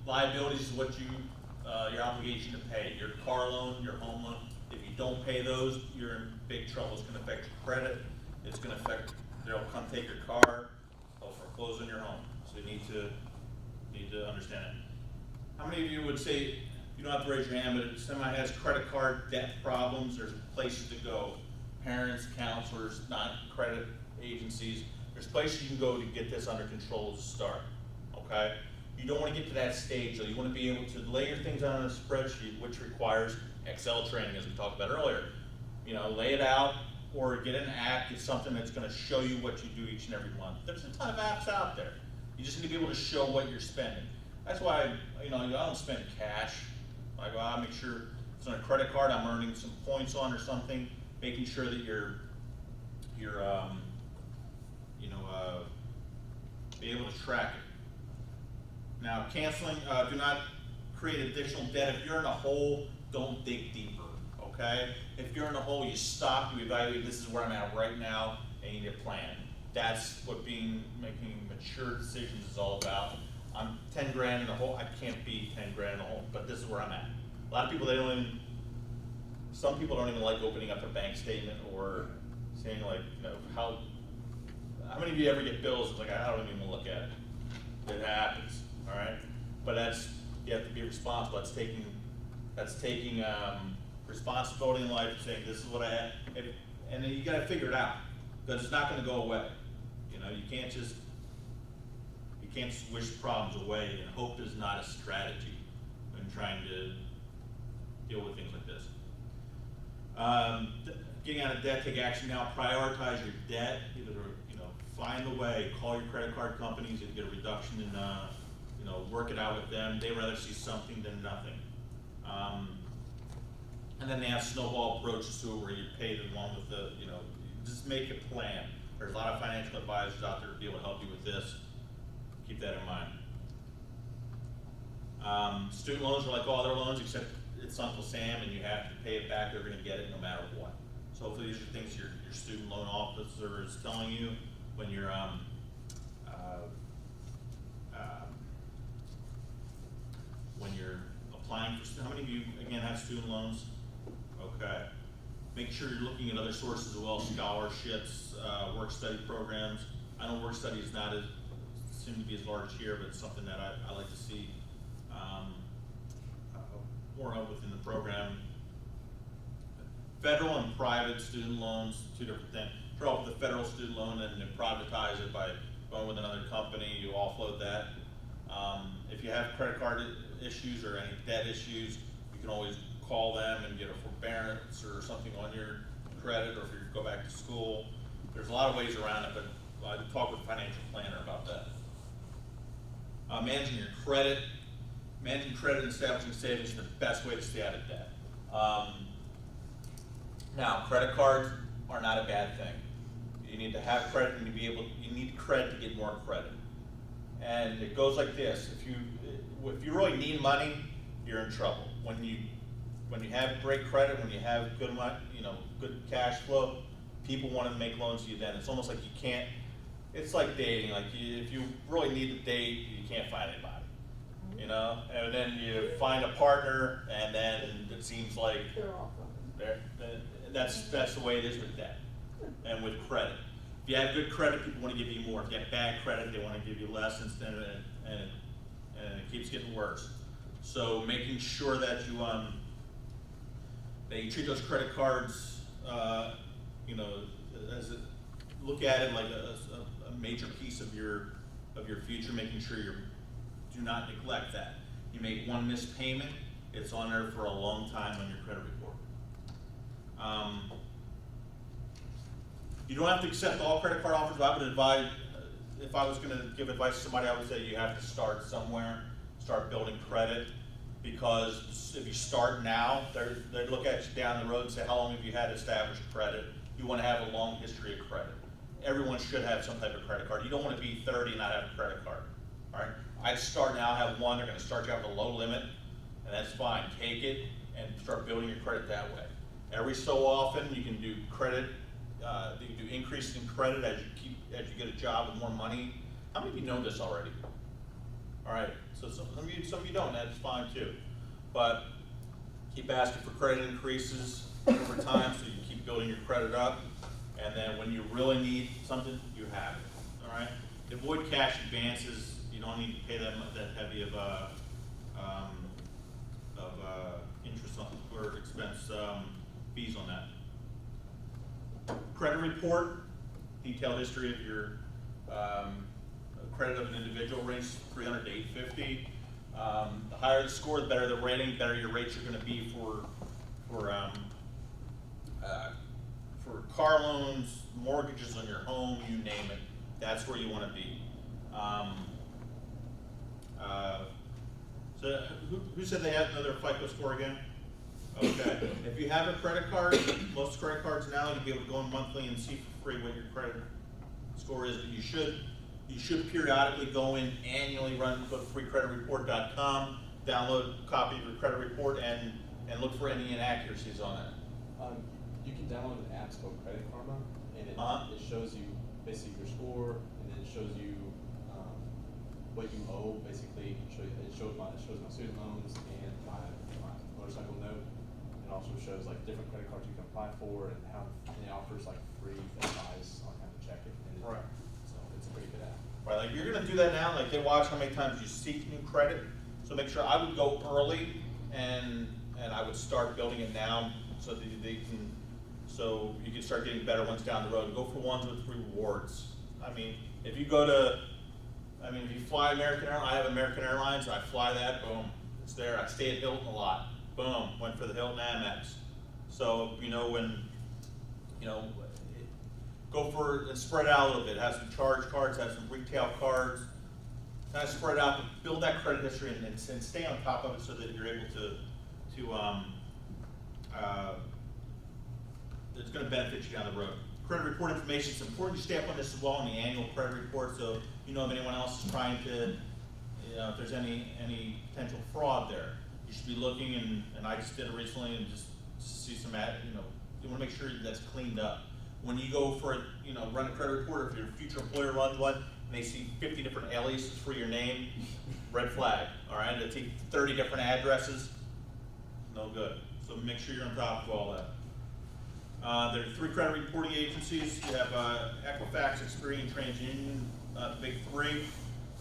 Liabilities is what your obligation to pay. Your car loan, your home loan. If you don't pay those, you're in big trouble. It's going to affect your credit. It's going to affect. They'll come take your car. They'll foreclose on your home. So you need to understand it. How many of you would say, you don't have to raise your hand, but if somebody has credit card debt problems, there's places to go. Parents, counselors, not credit agencies. There's places you can go to get this under control to start. Okay. You don't want to get to that stage, though. You want to be able to lay your things out on a spreadsheet, which requires Excel training, as we talked about earlier. You know, lay it out, or get an app, get something that's going to show you what you do each and every month. There's a ton of apps out there. You just need to be able to show what you're spending. That's why, I don't spend cash. I go out and make sure if it's on a credit card, I'm earning some points on or something, making sure that you're be able to track it. Now, canceling, do not create additional debt. If you're in a hole, don't dig deeper, okay? If you're in a hole, you stop, you evaluate, this is where I'm at right now, and you need a plan. That's what making mature decisions is all about. I'm 10 grand in a hole, I can't be 10 grand in a hole, but this is where I'm at. A lot of people, some people don't even like opening up a bank statement or saying like, how many of you ever get bills, it's like, I don't even look at it. It happens, all right? But you have to be responsible. That's taking responsibility in life, saying this is what I have, and then you gotta figure it out, because it's not gonna go away. You can't wish problems away, and hope is not a strategy when trying to deal with things like this. Getting out of debt, take action now, prioritize your debt, either find a way, call your credit card companies and get a reduction in, work it out with them. They'd rather see something than nothing. And then they have snowball approaches to it where you pay them along with just make a plan. There's a lot of financial advisors out there to be able to help you with this. Keep that in mind. Student loans are like all other loans, except it's Uncle Sam and you have to pay it back. They're going to get it no matter what. So hopefully these are things your student loan officer is telling you when you're applying for. How many of you again have student loans? Okay. Make sure you're looking at other sources as well, scholarships, work study programs. I know work study is not seem to be as large here, but it's something that I like to see more of within the program. Federal and private student loans, two different things. Start off with a federal student loan and then privatize it by going with another company. You offload that. If you have credit card issues or any debt issues, you can always call them and get a forbearance or something on your credit, or if you go back to school. There's a lot of ways around it, but I talk with a financial planner about that. Managing your credit. Managing credit and establishing savings is the best way to stay out of debt. Now, credit cards are not a bad thing. You need to have credit and you need credit to get more credit. And it goes like this: if you really need money, you're in trouble. When you have great credit, when you have good money, good cash flow, people want to make loans to you. Then it's almost like you can't. It's like dating. Like if you really need to date, you can't find anybody. And then you find a partner, and then it seems like that's the way it is with debt and with credit. If you have good credit, people want to give you more. If you have bad credit, they want to give you less instead of it, and it keeps getting worse. So making sure that you treat those credit cards, look at it like a major piece of your future, making sure do not neglect that. You make one missed payment, it's on there for a long time on your credit report. You don't have to accept all credit card offers, but I would advise, if I was going to give advice to somebody, I would say you have to start somewhere, start building credit, because if you start now, they look at you down the road and say, how long have you had established credit? You want to have a long history of credit. Everyone should have some type of credit card. You don't want to be 30 and not have a credit card. All right? I'd start now, have one. They're going to start you out with a low limit, and that's fine. Take it and start building your credit that way. Every so often, you can do credit. You can do increase in credit as you get a job with more money. How many of you know this already? All right, so some of you don't, that's fine too. But keep asking for credit increases over time so you keep building your credit up. And then when you really need something, you have it, all right? Avoid cash advances. You don't need to pay that heavy of interest on, or expense fees on that. Credit report, detailed history of your credit of an individual ranges 300 to 850. The higher the score, the better the rating, the better your rates are going to be for car loans, mortgages on your home, you name it. That's where you want to be. So who said they had another FICO score again? Okay. If you have a credit card, most credit cards now, you'll be able to go in monthly and see for free what your credit score is. But you should periodically go in annually, go to freecreditreport.com, download a copy of your credit report, and look for any inaccuracies on it. You can download an app called Credit Karma, and it shows you basically your score, and then it shows you what you owe. Basically, it shows my student loans and my motorcycle note. It also shows like different credit cards you can apply for, and it offers like free advice on how to check it. Right. So it's a pretty good app. Right, like you're gonna do that now, like they watch how many times you seek new credit. So make sure I would go early and I would start building it now so that so you can start getting better ones down the road. Go for ones with rewards. I mean, if you fly American Airlines, I have American Airlines, I fly that, boom, it's there. I stay at Hilton a lot, boom, went for the Hilton Amex. So, go for and spread out a little bit. Have some charge cards, have some retail cards, kind of spread out, but build that credit history and stay on top of it so that you're able to it's going to benefit you down the road. Credit report information, it's important you stay up on this as well in the annual credit report, so you know if anyone else is trying to, if there's any potential fraud there. You should be looking, and I just did it recently, and just see some you want to make sure that's cleaned up. When you go for run a credit report, or if your future employer runs one, and they see 50 different aliases for your name, red flag, all right? They take 30 different addresses, no good. So make sure you're on top of all that. There are 3 credit reporting agencies. You have Equifax, Experian, TransUnion, the big 3.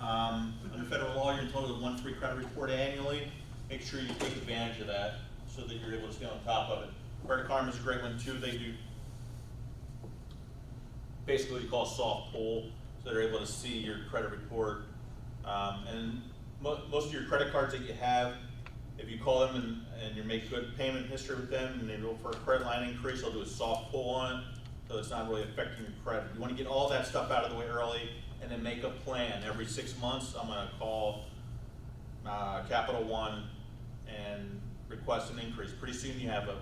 Under federal law, you're entitled to 1 free credit report annually. Make sure you take advantage of that so that you're able to stay on top of it. Credit Karma is a great one too. They do basically what you call a soft pull, so they're able to see your credit report. And most of your credit cards that you have, if you call them and you make good payment history with them and they go for a credit line increase, they'll do a soft pull on it, so it's not really affecting your credit. You want to get all that stuff out of the way early and then make a plan. Every 6 months, I'm going to call Capital One and request an increase. Pretty soon you have a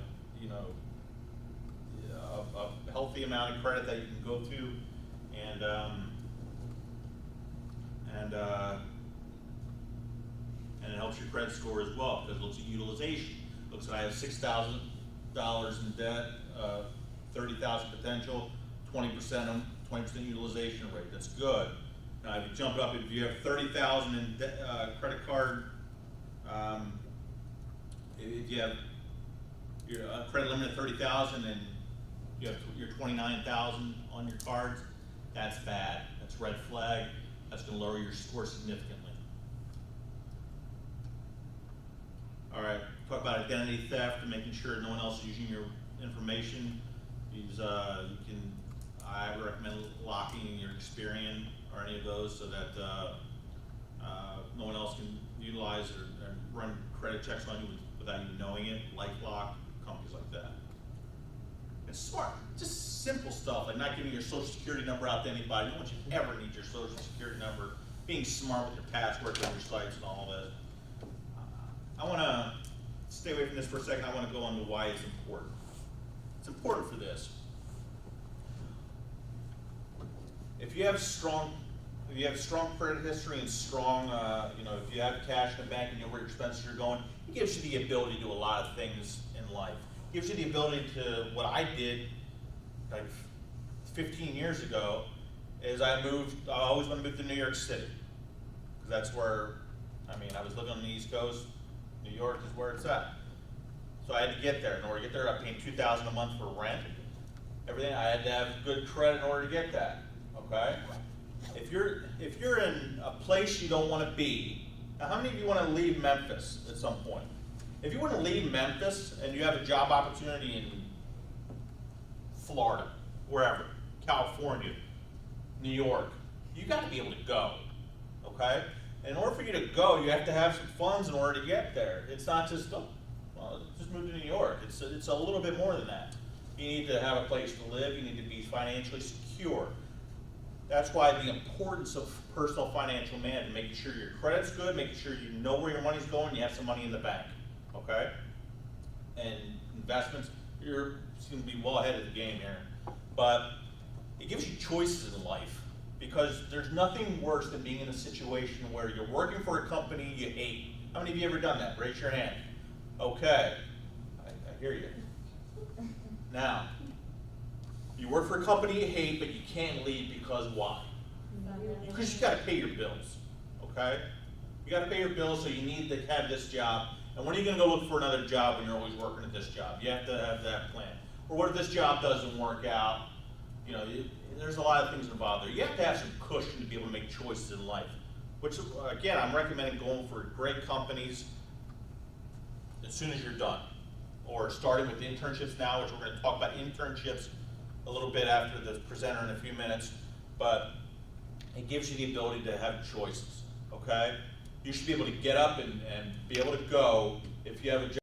healthy amount of credit that you can go to, and it helps your credit score as well because it looks at utilization. It looks at I have $6,000 in debt, 30,000 potential, 20% utilization rate. That's good. Now, if you jump it up, if you have 30,000 in credit card, if you have your credit limit of 30,000 and you have your 29,000 on your cards, that's bad. That's red flag. That's going to lower your score significantly. All right, talk about identity theft and making sure no one else is using your information. I would recommend locking your Experian or any of those so that no one else can utilize or run credit checks on you without you knowing it. LifeLock, companies like that. It's smart, just simple stuff, like not giving your social security number out to anybody. No one should ever need your social security number. Being smart with your passwords on your sites and all that. I want to stay away from this for a second. I want to go on to why it's important. It's important for this. If you have strong credit history and strong, if you have cash in the bank and you know where your expenses are going, it gives you the ability to do a lot of things in life. It gives you the ability to, what I did like 15 years ago, is I always want to move to New York City, because that's where I mean, I was living on the East Coast, New York is where it's at. So I had to get there. In order to get there, I'm paying $2,000 a month for rent. Everything, I had to have good credit in order to get that, okay? If you're in a place you don't want to be, now how many of you want to leave Memphis at some point? If you want to leave Memphis and you have a job opportunity in Florida, wherever, California, New York, you got to be able to go, okay? In order for you to go, you have to have some funds in order to get there. It's not just, oh, well, just move to New York. It's a little bit more than that. You need to have a place to live. You need to be financially secure. That's why the importance of personal financial management, making sure your credit's good, making sure you know where your money's going, you have some money in the bank, okay? And investments, you're going to be well ahead of the game here. But it gives you choices in life, because there's nothing worse than being in a situation where you're working for a company you hate. How many of you ever done that? Raise your hand. Okay, I hear you. Now, you work for a company you hate, but you can't leave because why? Because you got to pay your bills, okay? You got to pay your bills, so you need to have this job. And when are you going to go look for another job when you're always working at this job? You have to have that plan. Or what if this job doesn't work out? You know, there's a lot of things involved there. You have to have some cushion to be able to make choices in life. Which, again, I'm recommending going for great companies as soon as you're done. Or starting with internships now, which we're going to talk about internships a little bit after the presenter in a few minutes. But it gives you the ability to have choices, okay? You should be able to get up and be able to go if you have a job.